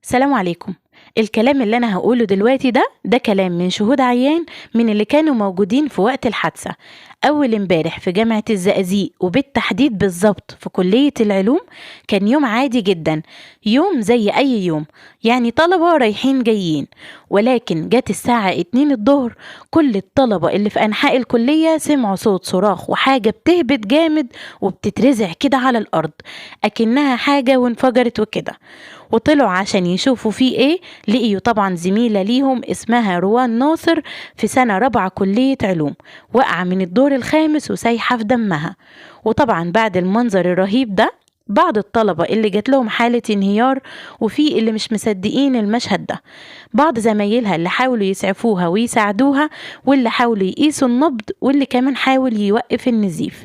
سلام عليكم. الكلام اللي أنا هقوله دلوقتي ده كلام من شهود عيان من اللي كانوا موجودين في وقت الحادثة أول امبارح في جامعة الزقازيق، وبالتحديد بالظبط في كلية العلوم. كان يوم عادي جدا، يوم زي أي يوم، يعني طلبة رايحين جايين. ولكن جت الساعة 2 الظهر، كل الطلبة اللي في أنحاء الكلية سمعوا صوت صراخ وحاجة بتهبط جامد وبتترزع كده على الأرض أكنها حاجة وانفجرت وكده. وطلعوا عشان يشوفوا فيه ايه، لقيوا طبعا زميلة ليهم اسمها روان ناصر في سنة رابعة كلية علوم، وقع من الدور الخامس وسايحة في دمها. وطبعا بعد المنظر الرهيب ده، بعض الطلبة اللي جات لهم حالة انهيار، وفي اللي مش مصدقين المشهد ده. بعض زمايلها اللي حاولوا يسعفوها ويساعدوها، واللي حاولوا يقيسوا النبض، واللي كمان حاول يوقف النزيف،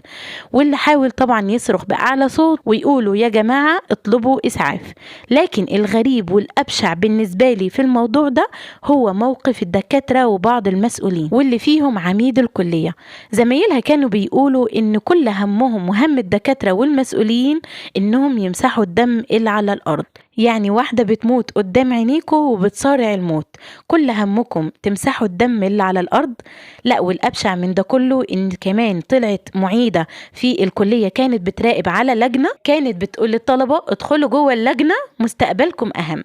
واللي حاول طبعا يصرخ بأعلى صوت ويقولوا يا جماعة اطلبوا إسعاف. لكن الغريب والأبشع بالنسبة لي في الموضوع ده هو موقف الدكاترة وبعض المسؤولين، واللي فيهم عميد الكلية. زمايلها كانوا بيقولوا إن كل همهم وهم الدكاترة والمسؤولين إنهم يمسحوا الدم اللي على الأرض. يعني واحدة بتموت قدام عينيكوا وبتصارع الموت، كل همكم تمسحوا الدم اللي على الأرض؟ لا، والأبشع من ده كله إن كمان طلعت معيدة في الكلية كانت بتراقب على لجنة، كانت بتقول للطلبة ادخلوا جوه اللجنة، مستقبلكم أهم،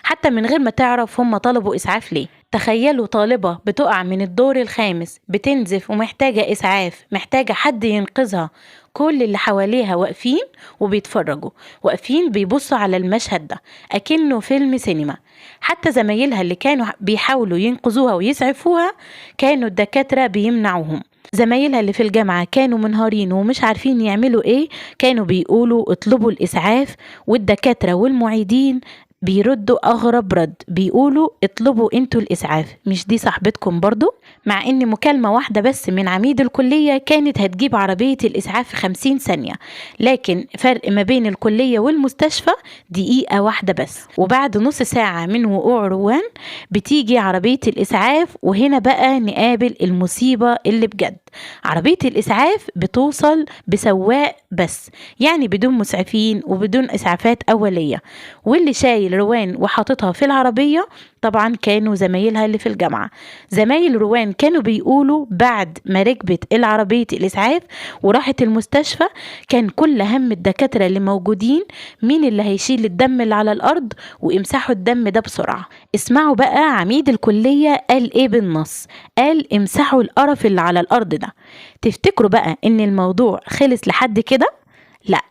حتى من غير ما تعرف هم طلبوا إسعاف ليه. تخيلوا طالبة بتقع من الدور الخامس بتنزف ومحتاجة إسعاف، محتاجة حد ينقذها، كل اللي حواليها واقفين وبيتفرجوا، واقفين بيبصوا على المشهد ده أكنه فيلم سينما. حتى زمايلها اللي كانوا بيحاولوا ينقذوها ويسعفوها كانوا الدكاترة بيمنعوهم. زمايلها اللي في الجامعة كانوا منهارين ومش عارفين يعملوا ايه، كانوا بيقولوا اطلبوا الإسعاف، والدكاترة والمعيدين بيردوا أغرب رد، بيقولوا اطلبوا انتوا الإسعاف، مش دي صاحبتكم برضو؟ مع ان مكالمة واحدة بس من عميد الكلية كانت هتجيب عربية الإسعاف في 50 ثانية، لكن فرق ما بين الكلية والمستشفى دقيقة واحدة بس. وبعد نص ساعة من وقوع روان بتيجي عربية الإسعاف، وهنا بقى نقابل المصيبة اللي بجد. عربية الإسعاف بتوصل بسواق بس، يعني بدون مسعفين وبدون إسعافات أولية، واللي شايل روان وحاططها في العربية طبعا كانوا زمايلها اللي في الجامعة. زمايل روان كانوا بيقولوا بعد ما ركبت العربية الإسعاف وراحت المستشفى، كان كل هم الدكاترة اللي موجودين مين اللي هيشيل الدم اللي على الأرض ويمسحوا الدم ده بسرعة. اسمعوا بقى عميد الكلية قال ايه بالنص، قال امسحوا القرف اللي على الأرض ده. تفتكروا بقى ان الموضوع خلص لحد كده؟ لا،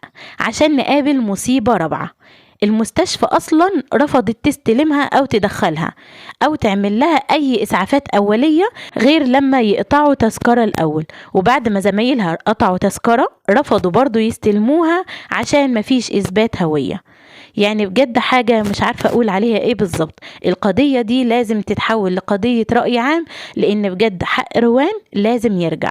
عشان نقابل مصيبة رابعة. المستشفى أصلا رفضت تستلمها أو تدخلها أو تعمل لها أي إسعافات أولية غير لما يقطعوا تذكرة الأول. وبعد ما زمايلها قطعوا تذكرة رفضوا برضو يستلموها عشان مفيش إثبات هوية. يعني بجد حاجة مش عارفة أقول عليها إيه بالظبط. القضية دي لازم تتحول لقضية رأي عام، لأن بجد حق روان لازم يرجع.